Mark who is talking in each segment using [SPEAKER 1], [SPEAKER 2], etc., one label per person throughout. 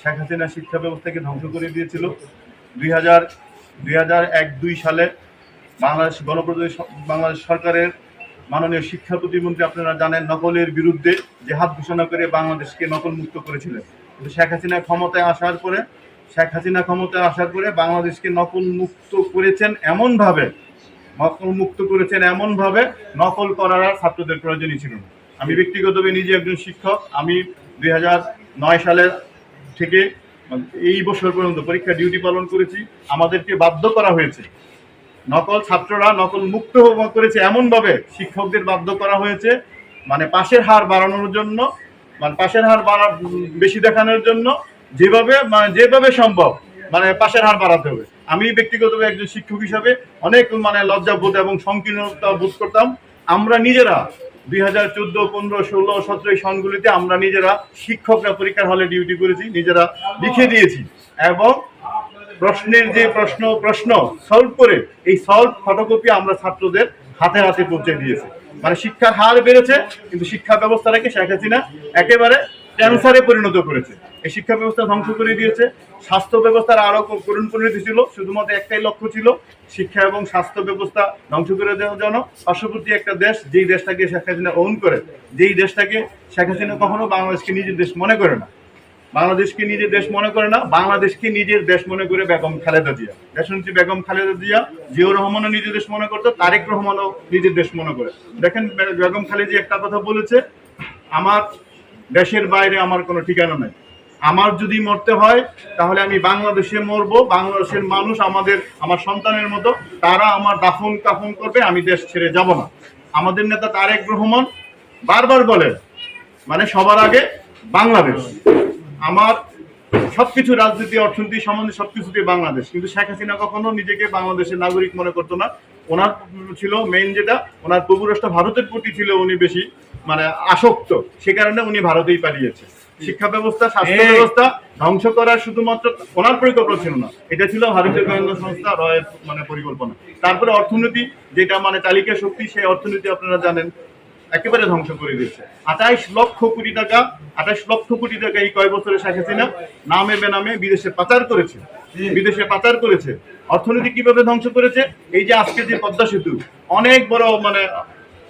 [SPEAKER 1] শেখ হাসিনা শিক্ষা ব্যবস্থাকে ধ্বংস করে দিয়েছিল। 2001-2 সালে বাংলাদেশ সরকারের মাননীয় শিক্ষা প্রতিমন্ত্রী, আপনারা জানেন, নকলের বিরুদ্ধে জেহাদ ঘোষণা করে বাংলাদেশকে নকল মুক্ত করেছিলেন। কিন্তু শেখ হাসিনা ক্ষমতায় আসার পরে বাংলাদেশকে নকল মুক্ত করেছেন এমনভাবে নকল করার আর ছাত্রদের প্রয়োজনই ছিল না। আমি ব্যক্তিগতভাবে নিজে একজন শিক্ষক। আমি 2009 সালের থেকে এই বছর পর্যন্ত পরীক্ষা ডিউটি পালন করেছি। আমাদেরকে বাধ্য করা হয়েছে, ছাত্ররা নকল মুক্ত করেছে এমনভাবে শিক্ষকদের বাধ্য করা হয়েছে, মানে পাশের হার বাড়ানোর জন্য, বেশি দেখানোর জন্য যেভাবে সম্ভব পাশের হার বাড়াতে হবে। আমি ব্যক্তিগতভাবে একজন শিক্ষক হিসাবে অনেক লজ্জাবোধ এবং সংকীর্ণতা বোধ করতাম। আমরা নিজেরা 2014, 15, 16, 17 সনগুলিতে আমরা নিজেরা শিক্ষকরা পরীক্ষার হলে ডিউটি করেছি, নিজেরা লিখে দিয়েছি এবং প্রশ্নের যে প্রশ্ন সলভ করে এই সলভ ফটোকপি আমরা ছাত্রদের হাতে হাতে পৌঁছে দিয়েছি। শিক্ষার হার বেড়েছে, কিন্তু শিক্ষা ব্যবস্থাটাকে শেখ হাসিনা একেবারে ক্যান্সারে পরিণত করেছে। এই শিক্ষা ব্যবস্থা ধ্বংস করে দিয়েছে। স্বাস্থ্য ব্যবস্থার আরো করুণ পরিণতি ছিল, শুধুমাত্র একটাই লক্ষ্য ছিল, শিক্ষা এবং স্বাস্থ্য ব্যবস্থা ধ্বংস করে দেওয়ার জন্য। পার্শ্ববর্তী একটা দেশ, যেই দেশটাকে শেখ হাসিনা ওন করে, যেই দেশটাকে শেখ হাসিনা কখনো বাংলাদেশকে নিজের দেশ মনে করে না, বাংলাদেশকে নিজের দেশ মনে করে বেগম খালেদা জিয়া। দেশনেত্রী বেগম খালেদা জিয়া, জিয়াউর রহমানও নিজের দেশ মনে করতো, তারেক রহমানও নিজের দেশ মনে করে। দেখেন, বেগম খালেদা জিয়া একটা কথা বলেছে, আমার দেশের বাইরে আমার কোনো ঠিকানা নাই, আমার যদি মরতে হয় তাহলে আমি বাংলাদেশে মরবো, বাংলাদেশের মানুষ আমার সন্তানের মতো, তারা আমার দাফন কাফন করবে, আমি দেশ ছেড়ে যাব না। আমাদের নেতা তারেক রহমান বারবার বলে, সবার আগে বাংলাদেশ। আমার সবকিছু, রাজনীতি, অর্থনীতি সম্বন্ধে সবকিছুতে বাংলাদেশ। কিন্তু শেখ হাসিনা কখনো নিজেকে বাংলাদেশের নাগরিক মনে করতো না। ওনার ছিল মেইন যেটা, ওনার প্রভু রাষ্ট্র ভারতের প্রতি ছিল উনি বেশি আসক্ত, সে কারণে উনি ভারতেই পালিয়েছে। শিক্ষা ব্যবস্থা, স্বাস্থ্য ব্যবস্থা ধ্বংস করার শুধুমাত্র ওনার পরিকল্পনা ছিল না, এটা ছিল ভারতীয় গোয়েন্দা সংস্থা রয়ের পরিকল্পনা। তারপরে অর্থনীতি, যেটা তালিকা শক্তি, সেই অর্থনীতি আপনারা জানেন একেবারে ধ্বংস করে দিয়েছে। 28 লক্ষ কোটি টাকা এই কয় বছরে শেখ হাসিনা নামে বেনামে বিদেশে পাচার করেছে। অর্থনীতি কিভাবে ধ্বংস করেছে? এই যে আজকে যে পদ্মা সেতু, অনেক বড়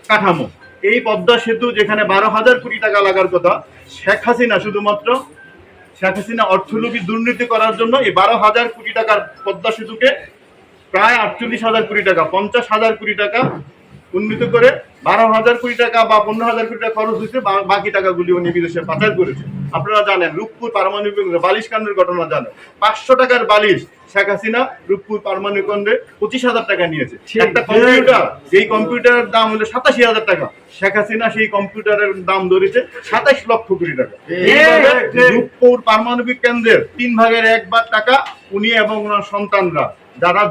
[SPEAKER 1] কাঠামো, এই পদ্মা সেতু যেখানে 12,000 কোটি টাকা লাগার কথা, শেখ হাসিনা অর্থলোভী দুর্নীতি করার জন্য এই 12,000 কোটি টাকার পদ্মা সেতুকে প্রায় 48,000 কোটি টাকা, 50,000 কোটি টাকা উন্নীত করে 12,000 কোটি টাকা বা 15,000 কোটি টাকা খরচ হয়েছে, বাকি টাকাগুলি উনি বিদেশে পাচার করেছে। আপনারা জানেন, রূপপুর পারমাণবিক বালিশ কাণ্ডের ঘটনা জানেন। 500 টাকার বালিশ শেখ হাসিনা রূপপুর পারমাণবিক কেন্দ্রে 25,000 টাকা নিয়েছে। একটা কম্পিউটার, যেই কম্পিউটারের দাম হলো 87,000 টাকা, শেখ হাসিনা সেই কম্পিউটারের দাম ধরেছে 27 লক্ষ কোটি টাকা। এইভাবে রূপপুর পারমাণবিক কেন্দ্রের 3 ভাগের 1 ভাগ টাকা উনি এবং ওনার সন্তানরা, যারা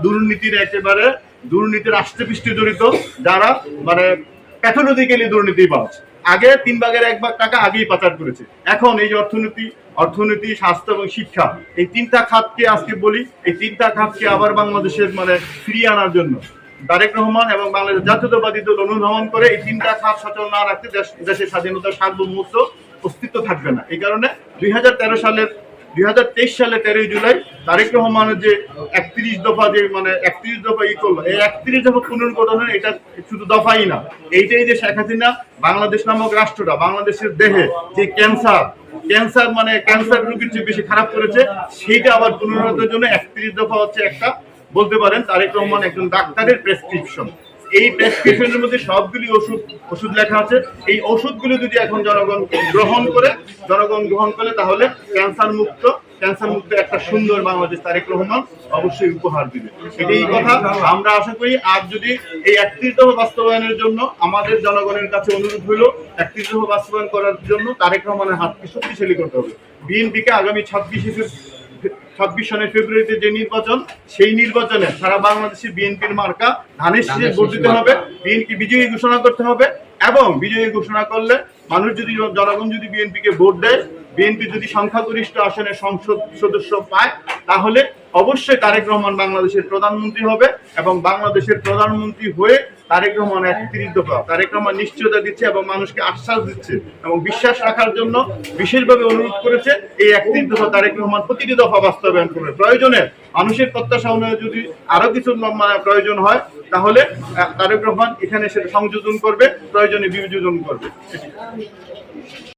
[SPEAKER 1] দুর্নীতির আষ্টেপৃষ্টে জড়িত, যারা প্যাথোলজিক্যালি দুর্নীতিবাজ, আগে 3 ভাগের 1 ভাগ টাকা আগেই পাচার করেছে। এখন এই যে অর্থনীতি, স্বাস্থ্য এবং শিক্ষা, এই 3টা খাতকে আজকে বলি, এই 3টা খাতকে আবার বাংলাদেশের ফিরিয়ে আনার জন্য তারেক রহমান এবং বাংলাদেশ জাতীয়তাবাদী দল অনুধাবন করে এই 3টা খাত সচল না রাখতে দেশের স্বাধীনতার সার্বভৌমত্ব অস্তিত্ব থাকবে না। এই কারণে 2023 সালের 13ই জুলাই তারেক রহমানের যে 31 দফা ই করলো, এই 31 দফা পুনর্গঠনের এটা শুধু দফাই না, এইটাই যে শেখ হাসিনা বাংলাদেশ নামক রাষ্ট্রটা, বাংলাদেশের দেহে যে ক্যান্সার রোগীর চেয়ে বেশি খারাপ করেছে, সেইটা আবার পুনরুদ্ধারের জন্য 31 দফা হচ্ছে একটা, বলতে পারেন তারেক রহমান একজন ডাক্তারের প্রেসক্রিপশন। এই প্রেসক্রিপশনের মধ্যে সবগুলি ওষুধ লেখা আছে। এই ওষুধগুলো যদি এখন জনগণ গ্রহণ করে তাহলে ক্যান্সার মুক্ত একটা সুন্দর বাংলাদেশ তারেক রহমান অবশ্যই উপহার দিবে। এটাই কথা আমরা আশা করি। আর যদি এই 31 দফা বাস্তবায়নের জন্য আমাদের জনগণের কাছে অনুরোধ হইল, 31 দফা বাস্তবায়ন করার জন্য তারেক রহমানের হাতকে শক্তিশালী করতে হবে। বিএনপিকে আগামী 26 সনের ফেব্রুয়ারিতে যে নির্বাচন, সেই নির্বাচনে সারা বাংলাদেশে বিএনপির মার্কা ধানের শীষে ভোট দিতে হবে, বিএনপি বিজয়ী ঘোষণা করতে হবে। এবং বিজয়ী ঘোষণা করলে জনগণ যদি বিএনপিকে ভোট দেয়, বিএনপি যদি সংখ্যাগরিষ্ঠ আসনে সংসদ সদস্য পায় তাহলে অবশ্যই তারেক রহমান বাংলাদেশের প্রধানমন্ত্রী হবে এবং বাংলাদেশের প্রধানমন্ত্রী হয়ে তারেক রহমান 31 দফা তারেক রহমান নিশ্চয়তা দিচ্ছে এবং মানুষকে আশ্বাস দিচ্ছে এবং বিশ্বাস রাখার জন্য বিশেষভাবে অনুরোধ করেছে এই 31 দফা তারেক রহমান প্রতিটি দফা বাস্তবায়ন করবে। প্রয়োজনে মানুষের প্রত্যাশা অনুযায়ী যদি আরো কিছু প্রয়োজন হয় তাহলে তারেক রহমান এখানে সেটা সংযোজন করবে, প্রয়োজনে বিযোজন করবে।